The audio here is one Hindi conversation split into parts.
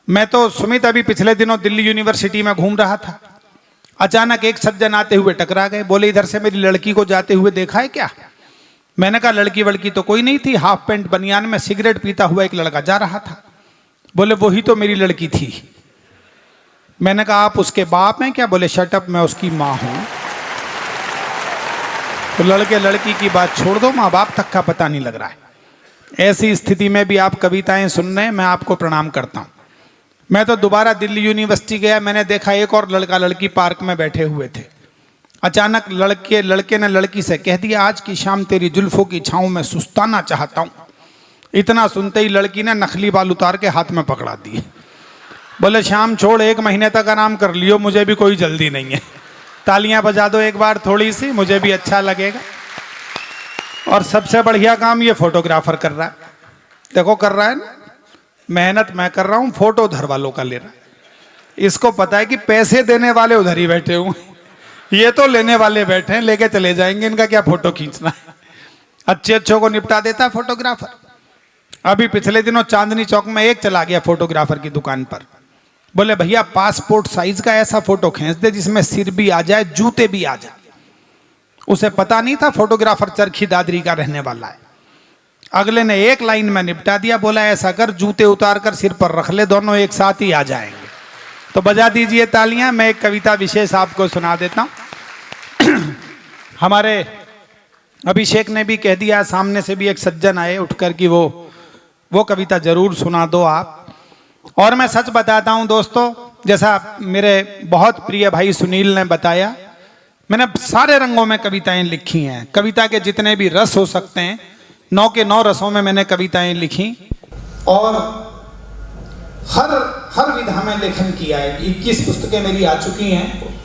मैं तो सुमित अभी पिछले दिनों दिल्ली यूनिवर्सिटी में घूम रहा था। अचानक एक सज्जन आते हुए टकरा गए। बोले इधर से मेरी लड़की को जाते हुए देखा है क्या? मैंने कहा लड़की वड़की तो कोई नहीं थी, हाफ पैंट बनियान में सिगरेट पीता हुआ एक लड़का जा रहा था। बोले वही तो मेरी लड़की थी। मैंने कहा आप उसके बाप हैं क्या? बोले शट अप, मैं उसकी माँ हूं। तो लड़के लड़की की बात छोड़ दो, माँ बाप तक का पता नहीं लग रहा है। ऐसी स्थिति में भी आप कविताएं सुन रहे हैं, मैं आपको प्रणाम करता हूं। मैं तो दोबारा दिल्ली यूनिवर्सिटी गया, मैंने देखा एक और लड़का लड़की पार्क में बैठे हुए थे। अचानक लड़के ने लड़की से कह दिया आज की शाम तेरी जुल्फों की छाँव में सुस्ताना चाहता हूं। इतना सुनते ही लड़की ने नकली बाल उतार के हाथ में पकड़ा दिए। बोले शाम छोड़, 1 महीने तक आराम कर लियो, मुझे भी कोई जल्दी नहीं है। तालियां बजा दो एक बार थोड़ी सी, मुझे भी अच्छा लगेगा। और सबसे बढ़िया काम ये फोटोग्राफर कर रहा है। देखो कर रहा है ना, मेहनत मैं कर रहा हूं, फोटो उधर वालों का ले रहा है। इसको पता है कि पैसे देने वाले उधर ही बैठे हुए, ये तो लेने वाले बैठे हैं, लेके चले जाएंगे, इनका क्या फोटो खींचना है। अच्छों को निपटा देता है फोटोग्राफर। अभी पिछले दिनों चांदनी चौक में एक चला गया फोटोग्राफर की दुकान पर। बोले भैया पासपोर्ट साइज का ऐसा फोटो खींच दे जिसमें सिर भी आ जाए, जूते भी आ जाए। उसे पता नहीं था फोटोग्राफर चरखी दादरी का रहने वाला है। अगले ने एक लाइन में निपटा दिया। बोला ऐसा कर, जूते उतार कर सिर पर रख ले, दोनों एक साथ ही आ जाएंगे। तो बजा दीजिए तालियां। मैं एक कविता विशेष आपको सुना देता हूं। हमारे अभिषेक ने भी कह दिया, सामने से भी एक सज्जन आए उठकर कि वो कविता जरूर सुना दो आप। और मैं सच बताता हूं दोस्तों, जैसा मेरे बहुत प्रिय भाई सुनील ने बताया, मैंने सारे रंगों में कविताएं लिखी हैं। कविता के जितने भी रस हो सकते हैं, 9 के 9 रसों में मैंने कविताएं लिखी और हर विधा में लेखन किया है। 21 पुस्तकें मेरी आ चुकी हैं।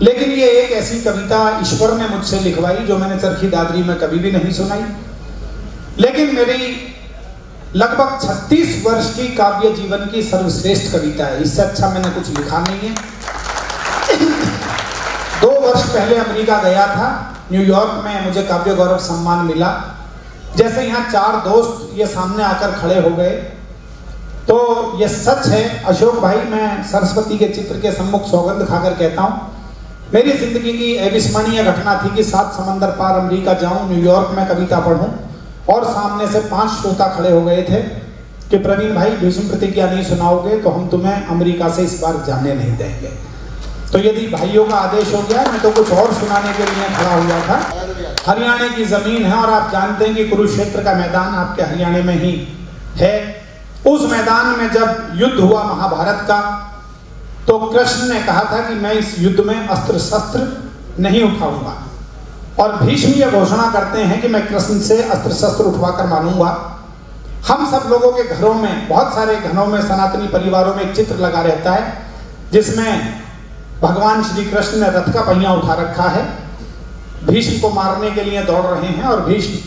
लेकिन ये एक ऐसी कविता ईश्वर ने मुझसे लिखवाई जो मैंने चरखी दादरी में कभी भी नहीं सुनाई। लेकिन मेरी लगभग 36 वर्ष की काव्य जीवन की सर्वश्रेष्ठ कविता है। इससे अच्छा मैंने कुछ लिखा नहीं है। 2 वर्ष पहले अमेरिका गया था, न्यूयॉर्क में मुझे काव्य गौरव सम्मान मिला। जैसे यहाँ 4 दोस्त ये सामने आकर खड़े हो गए, तो ये सच है अशोक भाई, मैं सरस्वती के चित्र के सम्मुख सौगंध खाकर कहता हूँ, मेरी जिंदगी की अविस्मरणीय घटना थी कि 7 समंदर पार अमेरिका जाऊं, न्यूयॉर्क में कविता पढ़ूं और सामने से 5 श्रोता खड़े हो गए थे कि प्रवीण भाई भीष्म प्रतिज्ञा नहीं सुनाओगे तो हम तुम्हें अमेरिका से इस बार जाने नहीं देंगे। तो यदि भाइयों का आदेश हो गया, मैं तो कुछ और सुनाने के लिए खड़ा हुआ था। हरियाणा की जमीन है और आप जानते हैं कि कुरुक्षेत्र का मैदान आपके हरियाणा में ही है। उस मैदान में जब युद्ध हुआ महाभारत का, तो कृष्ण ने कहा था कि मैं इस युद्ध में अस्त्र शस्त्र नहीं उठाऊंगा। और भीष्म ये घोषणा करते हैं कि मैं कृष्ण से अस्त्र शस्त्र उठवाकर मानूंगा। हम सब लोगों के घरों में, बहुत सारे घरों में, सनातनी परिवारों में एक चित्र लगा रहता है जिसमें भगवान श्री कृष्ण ने रथ का पहिया उठा रखा है, भीष्म को मारने के लिए दौड़ रहे हैं और भीष्म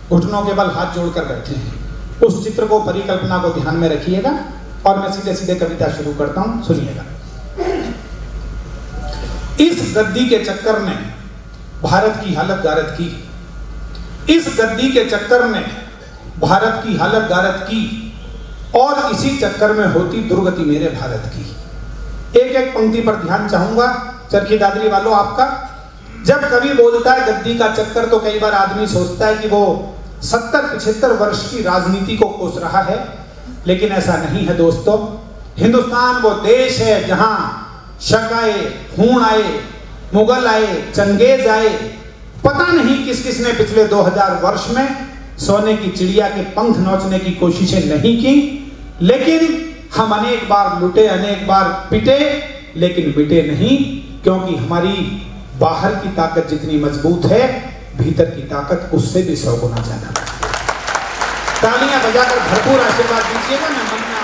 घुटनों के बल हाथ जोड़कर बैठे हैं। उस चित्र को, परिकल्पना को ध्यान में रखिएगा और मैं सीधे सीधे कविता शुरू करता हूं, सुनिएगा। इस गद्दी के चक्कर ने भारत की हालत गारत की। इस गद्दी के चक्कर ने भारत की हालत गारत की और इसी चक्कर में होती दुर्गति मेरे भारत की। एक एक पंक्ति पर ध्यान चाहूंगा चरखी दादरी वालों आपका। जब कवि बोलता है गद्दी का चक्कर, तो कई बार आदमी सोचता है कि वो 70-75 वर्ष की राजनीति को कोस रहा है, लेकिन ऐसा नहीं है दोस्तों। हिंदुस्तान वो देश है जहां शक आए, हूण आए, मुगल आए, चंगेज आए, पता नहीं किस किस ने पिछले 2000 वर्ष में सोने की चिड़िया के पंख नोचने की कोशिशें नहीं की। लेकिन हम अनेक बार लुटे, अनेक बार पिटे, लेकिन बिटे नहीं, क्योंकि हमारी बाहर की ताकत जितनी मजबूत है, भीतर की ताकत उससे भी 100 गुना ज्यादा। तालियां बजाकर भरपूर आशीर्वाद दीजिएगा। मैं मन में